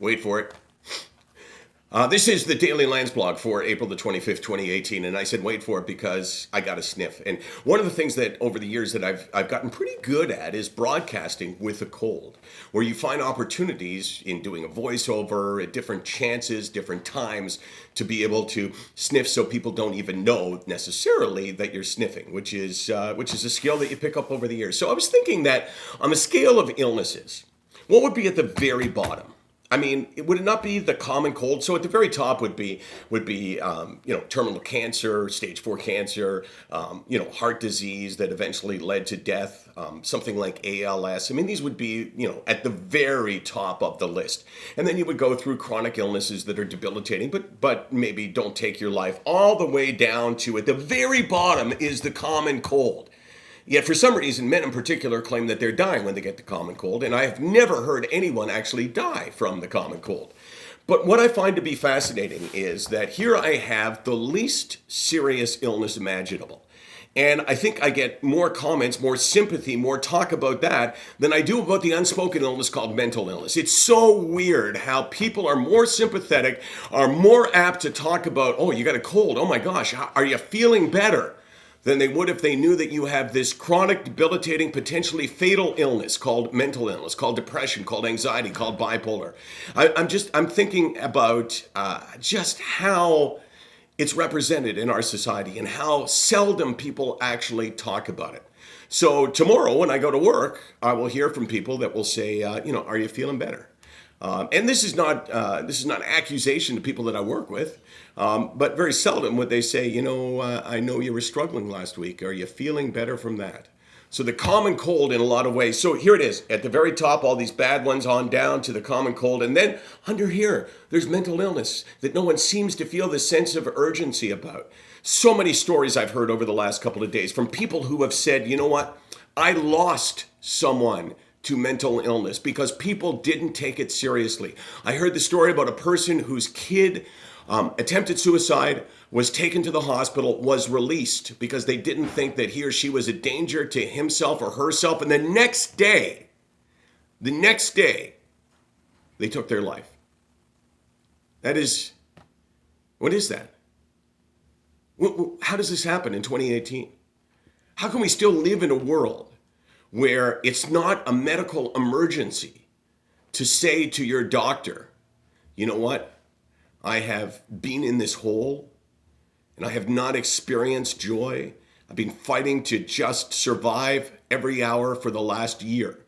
Wait for it. This is the Daily Landsblog for April the 25th, 2018, and I said wait for it because I got a sniff. And one of the things that over the years that I've gotten pretty good at is broadcasting with a cold, where you find opportunities in doing a voiceover at different chances, different times, to be able to sniff so people don't even know necessarily that you're sniffing, which is a skill that you pick up over the years. So I was thinking that on the scale of illnesses, what would be at the very bottom? I mean, would it not be the common cold? So at the very top would be terminal cancer, stage 4 cancer, heart disease that eventually led to death, something like ALS. I mean, these would be, at the very top of the list. And then you would go through chronic illnesses that are debilitating, but maybe don't take your life, all the way down to at the very bottom is the common cold. Yet for some reason, men in particular claim that they're dying when they get the common cold, and I have never heard anyone actually die from the common cold. But what I find to be fascinating is that here I have the least serious illness imaginable. And I think I get more comments, more sympathy, more talk about that than I do about the unspoken illness called mental illness. It's so weird how people are more sympathetic, are more apt to talk about, oh, you got a cold, oh my gosh, are you feeling better? Than they would if they knew that you have this chronic, debilitating, potentially fatal illness called mental illness, called depression, called anxiety, called bipolar. I'm thinking about just how it's represented in our society and how seldom people actually talk about it. So tomorrow when I go to work, I will hear from people that will say, are you feeling better? And this is not an accusation to people that I work with, but very seldom would they say, I know you were struggling last week. Are you feeling better from that? So the common cold in a lot of ways. So here it is at the very top, all these bad ones on down to the common cold. And then under here, there's mental illness that no one seems to feel the sense of urgency about. So many stories I've heard over the last couple of days from people who have said, you know what, I lost someone to mental illness because people didn't take it seriously. I heard the story about a person whose kid attempted suicide, was taken to the hospital, was released because they didn't think that he or she was a danger to himself or herself. And the next day, they took their life. What is that? How does this happen in 2018? How can we still live in a world where it's not a medical emergency to say to your doctor, you know what? I have been in this hole and I have not experienced joy. I've been fighting to just survive every hour for the last year.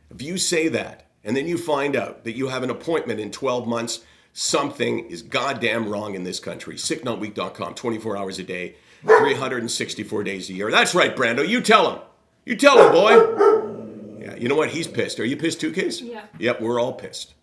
If you say that and then you find out that you have an appointment in 12 months, something is goddamn wrong in this country. SickNotWeak.com, 24 hours a day, 364 days a year. That's right, Brando. You tell him. You tell him, boy. Yeah, you know what? He's pissed. Are you pissed too, Case? Yeah. Yep, we're all pissed.